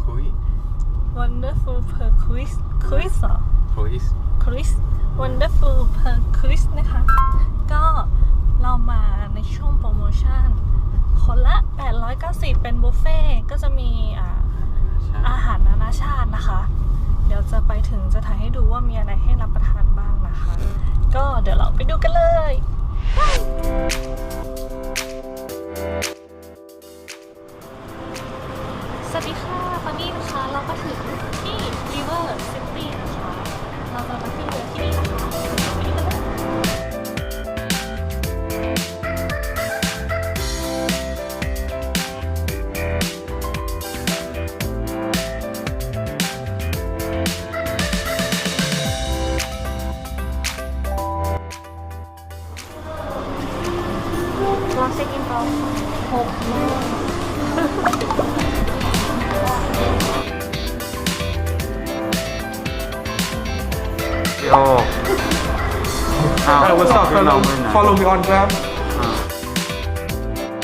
คุย wonderful per quiz เหรอ quiz wonderful per quiz นะคะ ก็เรามาในช่วงโปรโมชั่นคนละ890เป็นบุฟเฟ่ก็จะมีอาหารนานาชาตินะคะ เดี๋ยวจะไปถึงจะถ่ายให้ดูว่ามีอะไรให้รับประทานบ้างนะคะ ก็เดี๋ยวเราไปดูกันเลยสวัสดีค่ะตอนนี้นะคะเราก็ถึงที่ River City นะคะเราจะมาขึ้นเรือที่นี่นะคะไปดูกันเลยเราเช็คอินตอน6 โมงโอ้ What's up follow me on Gram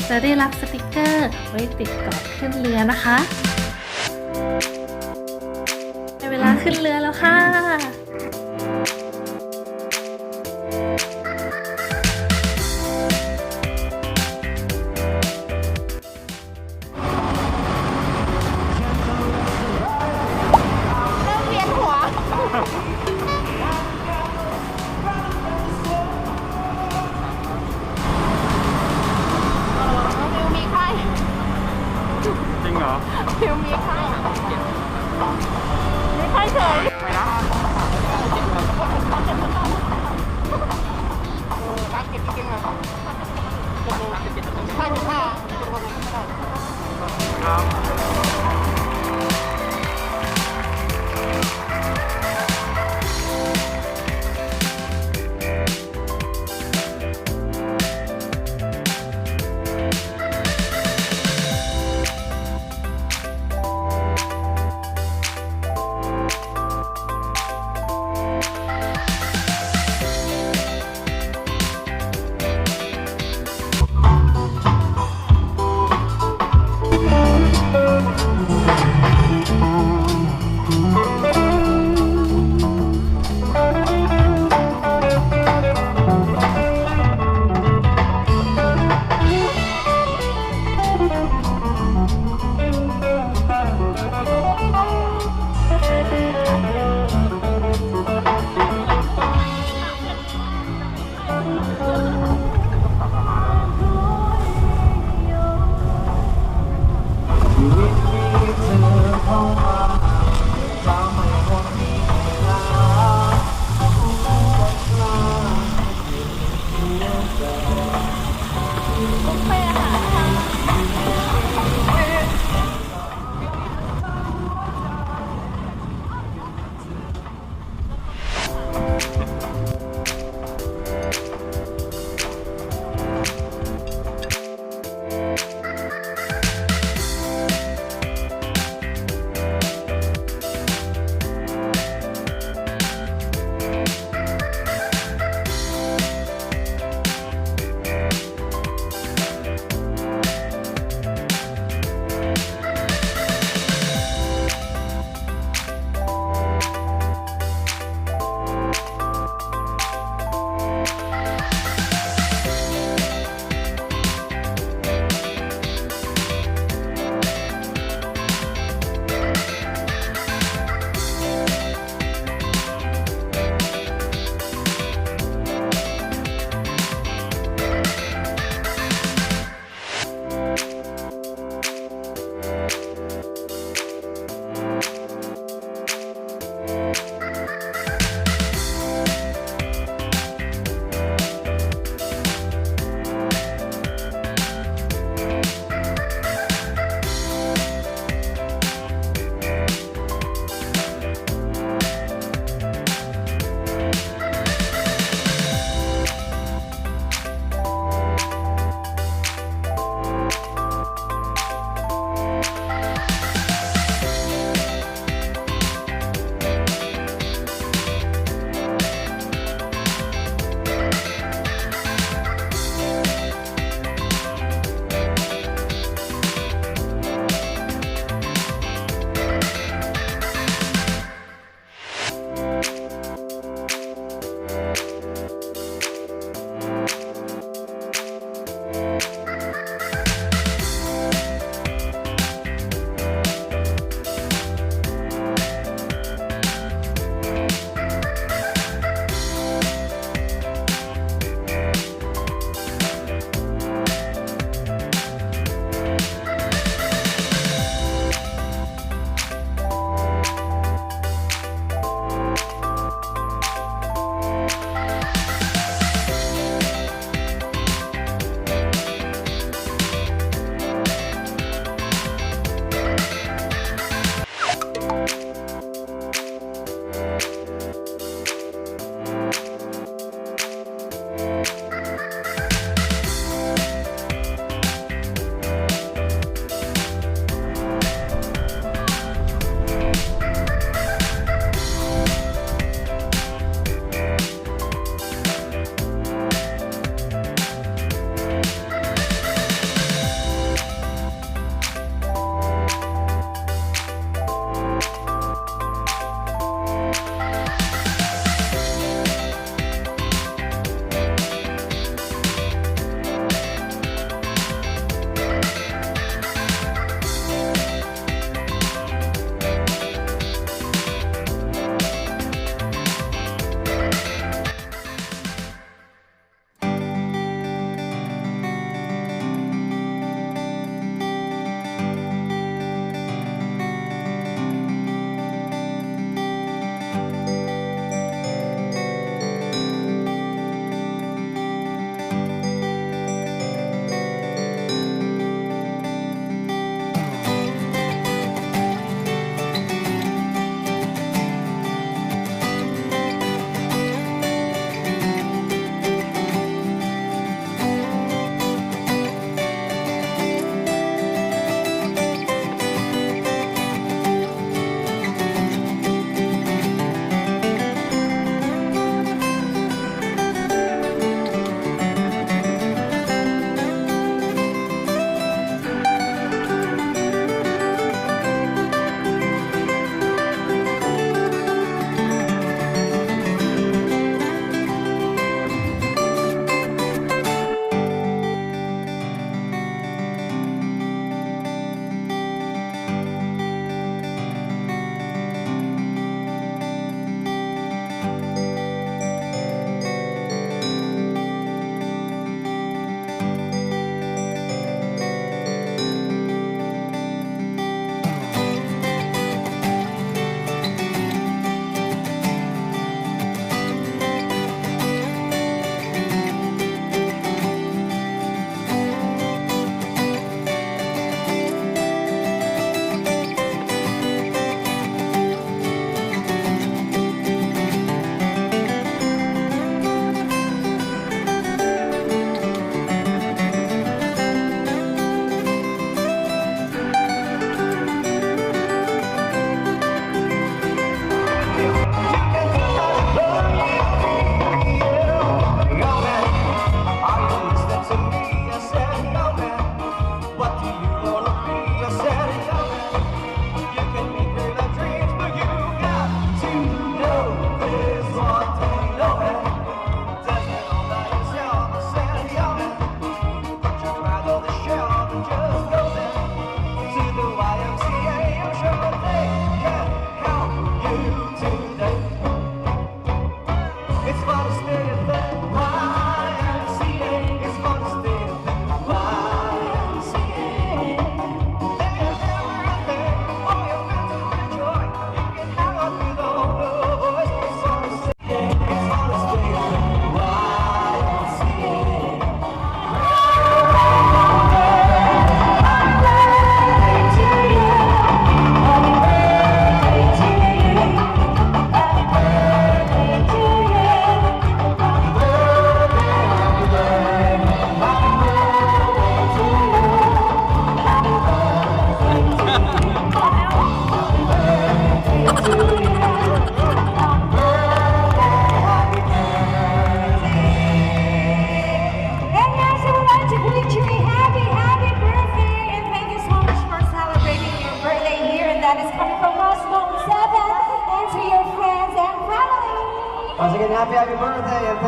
จะได้รับสติกเกอร์ไว้ติดก่อนขึ้นเรือนะคะในเวลาขึ้นเรือแล้วค่ะจริงเหรอ ฟิวมีไข้มีไข้เฉยไปนะรักเก็บจริงๆเลยใช่ค่ะครับ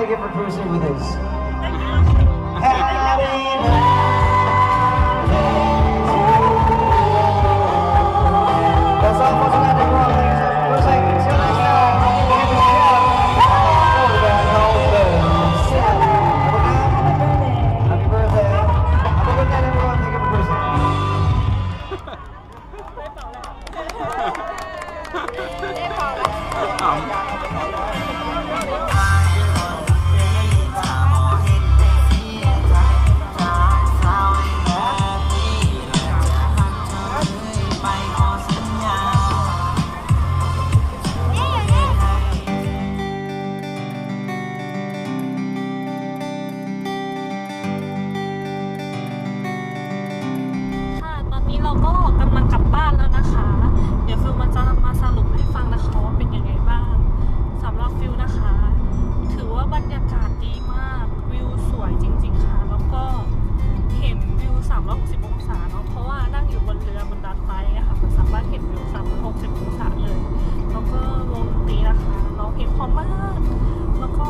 thank you for cruising with us. That's all for tonight, everyone. Thanks for cruising. See you next time. Happy birthday. Have a good night, everyone. Thank you for cruising. ค่ะตอนนี้เราก็กำลังกลับบ้านแล้วนะคะ เดี๋ยวฟิลมันจะมาสรุปให้ฟังนะคะว่าเป็นยังไงบ้างสำหรับฟิลนะคะ ถือว่าบรรยากาศดีมากวิวสวยจริงๆค่ะ แล้วก็เห็นวิว360องศาเนาะเพราะว่านั่งอยู่บนเรือบนดาดฟ้าเนี่ยค่ะมันสามารถเห็นวิว360องศาเลย แล้วก็วงดนตรีนะคะร้องเพลงเพราะมากแล้วก็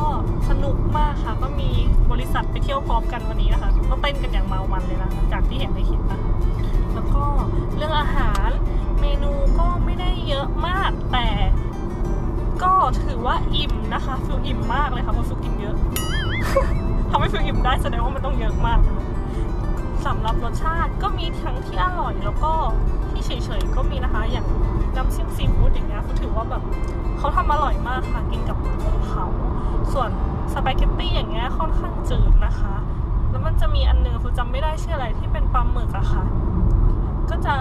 สนุกมากค่ะก็มีบริษัทไปเที่ยวพร้อมกันวันนี้นะคะก็เต้นกันอย่างเมามันเลยนะคะจากที่เห็นในคลิปนะคะแล้วก็เรื่องอาหารเมนูก็ไม่ได้เยอะมากแต่ก็ถือว่าอิ่มนะคะฟิลอิ่มมากเลยค่ะเพราะฟิลกินเยอะ ทำให้ฟิลอิ่มได้แสดงว่ามันต้องเยอะมากนะคะสำหรับรสชาติก็มีทั้งที่อร่อยแล้วก็ที่เฉยๆก็มีนะคะอย่างน้ำจิ้มซีฟู้ดอย่างเงี้ยฟิลถือว่าแบบเขาทำอร่อยมากค่ะกินกับเขาส่วนสปาเกตตี้อย่างเงี้ยค่อนข้างจืดนะคะแล้วมันจะมีอันนึงฟิลจำไม่ได้ชื่ออะไรที่เป็นปลาหมึกอะค่ะก็จะ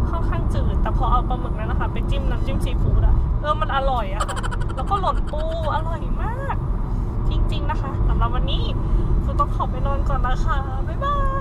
ค่อนข้างจืดแต่พอเอาปลาหมึกนั้นนะคะไปจิ้มน้ำจิ้มซีฟู้ดอะมันอร่อยอะค่ะแล้วก็หล่นปูอร่อยมากจริงๆนะคะสำหรับวันนี้ฟิลต้องขอไปนอนก่อนนะคะบ๊ายบาย